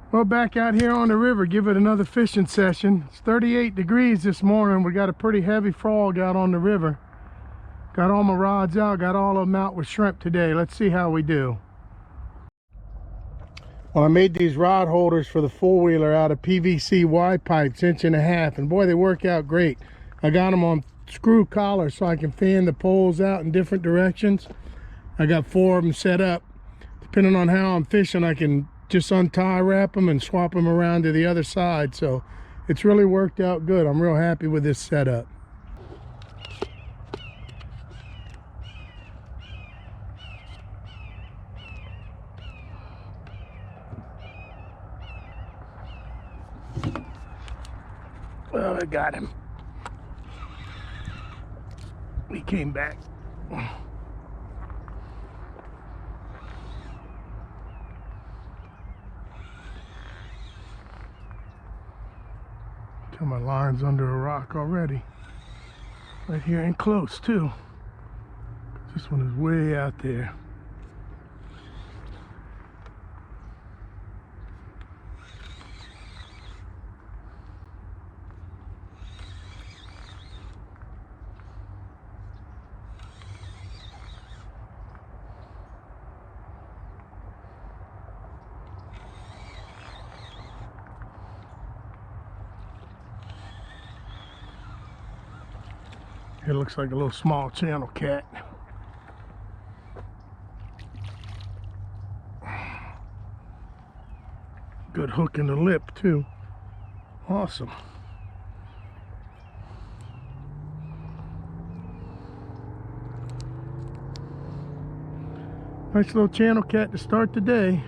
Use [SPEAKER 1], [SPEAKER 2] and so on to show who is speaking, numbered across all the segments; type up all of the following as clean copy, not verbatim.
[SPEAKER 1] Well, back out here on the river, give it another fishing session. It's 38 degrees this morning. We got a pretty heavy frog out on the river. Got all my rods out, got all of them out with shrimp today. Let's see how we do. Well, I made these rod holders for the four-wheeler out of PVC Y pipes, 1.5 inch, and boy, they work out great. I got them on screw collars so I can fan the poles out in different directions. I got 4 of them set up. Depending on how I'm fishing, I can just untie wrap them and swap them around to the other side. So it's really worked out good. I'm real happy with this setup. Well, I got him. He came back. My line's under a rock already. Right here and close too. This one is way out there. It looks like a little small channel cat. Good hook in the lip too. Awesome. Nice little channel cat to start the day.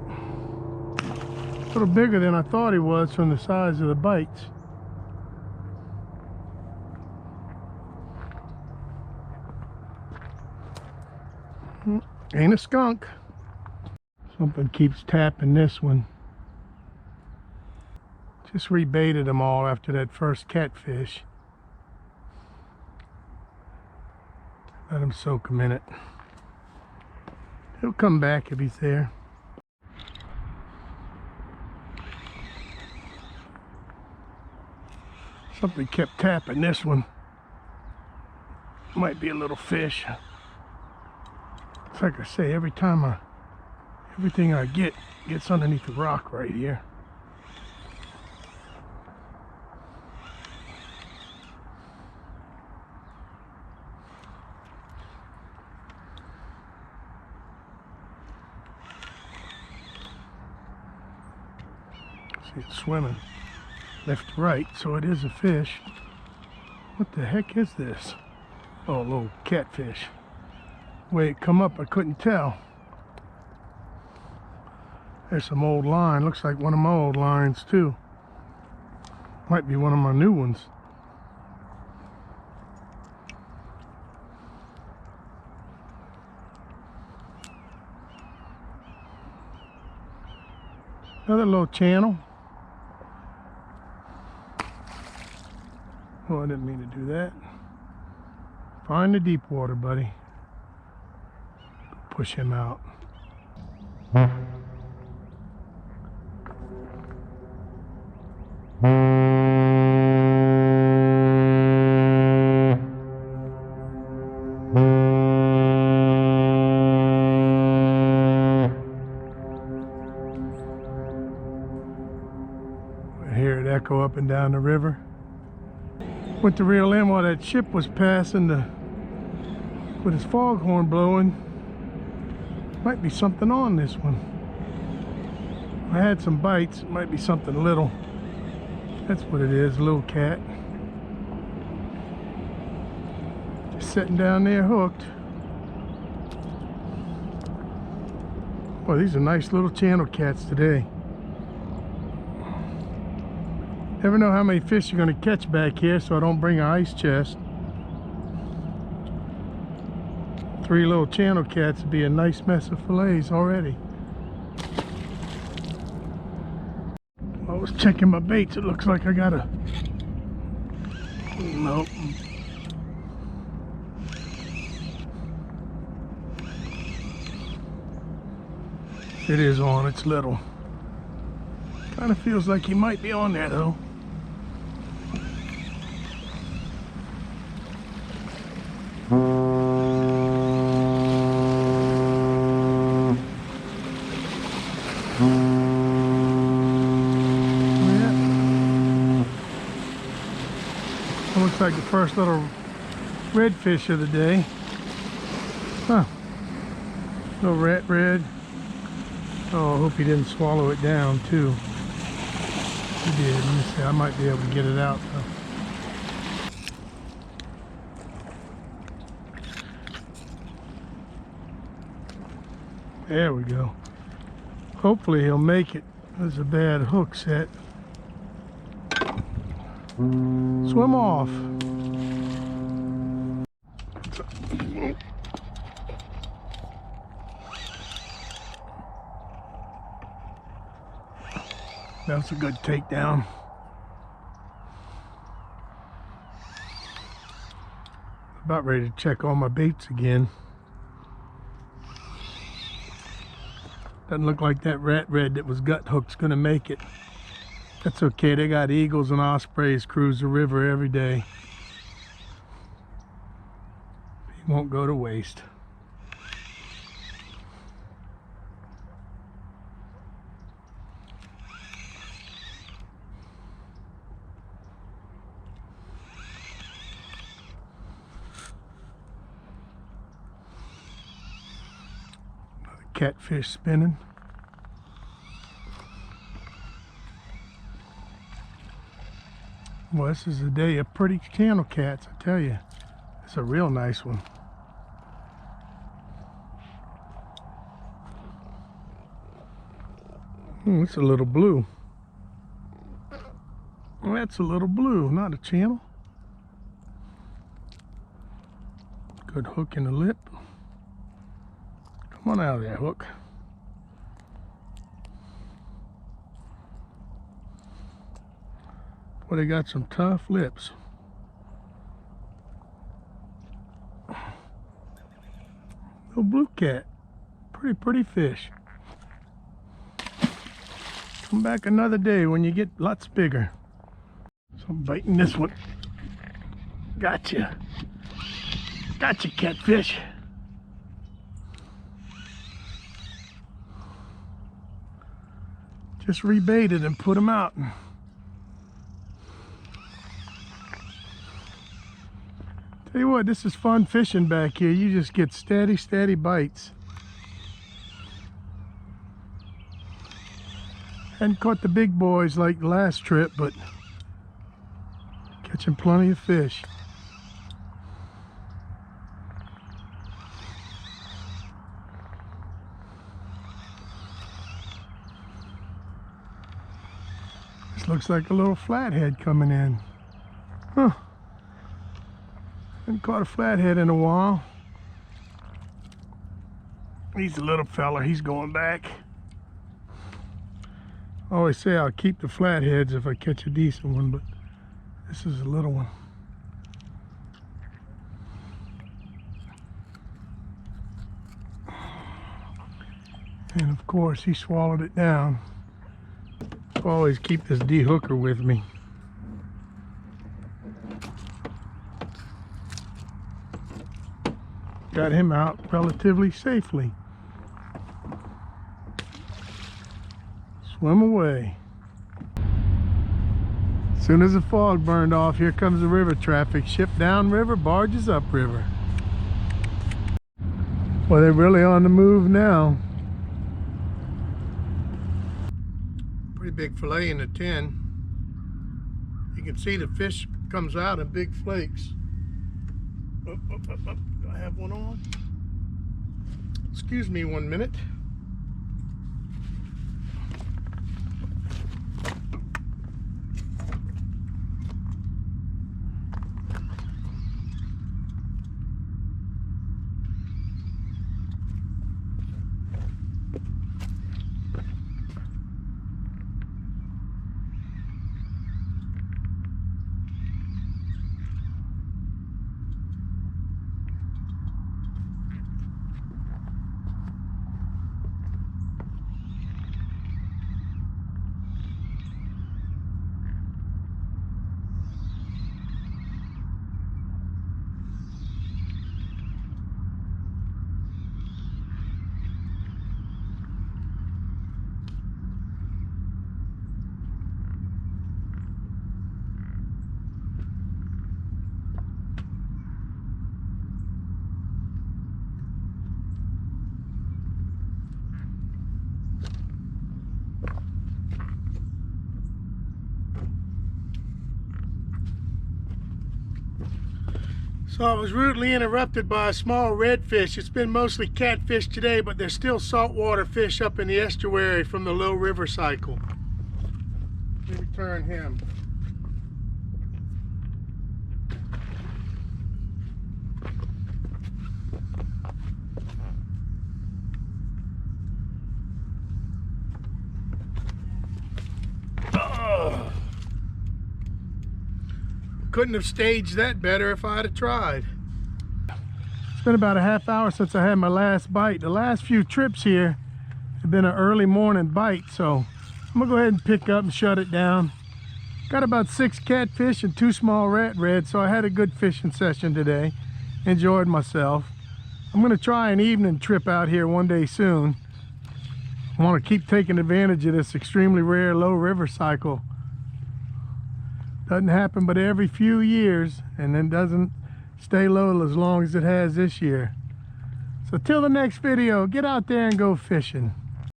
[SPEAKER 1] A little bigger than I thought he was from the size of the bites. Ain't a skunk. Something keeps tapping this one. Just rebaited them all after that first catfish. Let him soak a minute. He'll come back if he's there. Something kept tapping this one. Might be a little fish. It's like I say, everything I get gets underneath the rock right here. See, it's swimming left to right, so it is a fish. What the heck is this? Oh, a little catfish. The way it come up, I couldn't tell. There's some old line. Looks like one of my old lines too. Might be one of my new ones. Another little channel. Oh, I didn't mean to do that. Find the deep water, buddy. Push him out. I hear it echo up and down the river. Went to reel in while that ship was passing with his foghorn blowing. Might be something on this one. I had some bites. It might be something little. That's what it is, a little cat. Just sitting down there hooked. Boy, these are nice little channel cats today. Never know how many fish you're going to catch back here, so I don't bring an ice chest. 3 little channel cats would be a nice mess of fillets already. I was checking my baits. It looks like I got a... Nope. It is on. It's little. Kind of feels like he might be on there though. Looks like the first little redfish of the day. Huh. Little rat red. Oh, I hope he didn't swallow it down too. He did. Let me see. I might be able to get it out though. There we go. Hopefully he'll make it. There's a bad hook set. Swim off. That's a good takedown. About ready to check all my baits again. Doesn't look like that rat red that was gut hook's gonna make it. That's okay, they got eagles and ospreys cruise the river every day. He won't go to waste. Another catfish spinning. Well, this is a day of pretty channel cats, I tell you. It's a real nice one. It's a little blue. Well, that's a little blue, not a channel. Good hook in the lip. Come on out of there, hook. Boy, they got some tough lips. Little blue cat. Pretty fish. Come back another day when you get lots bigger. So I'm biting this one. Gotcha. Gotcha, catfish. Just rebaited and put them out. Tell you what, this is fun fishing back here. You just get steady bites. Hadn't caught the big boys like the last trip, but catching plenty of fish. This looks like a little flathead coming in. Huh. Haven't caught a flathead in a while. He's a little fella, he's going back. I always say I'll keep the flatheads if I catch a decent one, but this is a little one. And of course he swallowed it down. I always keep this de-hooker with me. Got him out relatively safely. Swim away. As soon as the fog burned off, here comes the river traffic. Ship down river, barges up river. Well, they're really on the move now. Pretty big fillet in the tin. You can see the fish comes out in big flakes. Up. Do I have one on? Excuse me 1 minute. So I was rudely interrupted by a small redfish. It's been mostly catfish today, but there's still saltwater fish up in the estuary from the low river cycle. Let me turn him. Couldn't have staged that better if I'd have tried. It's been about a half hour since I had my last bite. The last few trips here have been an early morning bite, so I'm gonna go ahead and pick up and shut it down. Got about 6 catfish and 2 small rat reds, so I had a good fishing session today. Enjoyed myself. I'm gonna try an evening trip out here one day soon. I want to keep taking advantage of this extremely rare low river cycle. Doesn't happen but every few years, and then doesn't stay low as long as it has this year. So till the next video, get out there and go fishing.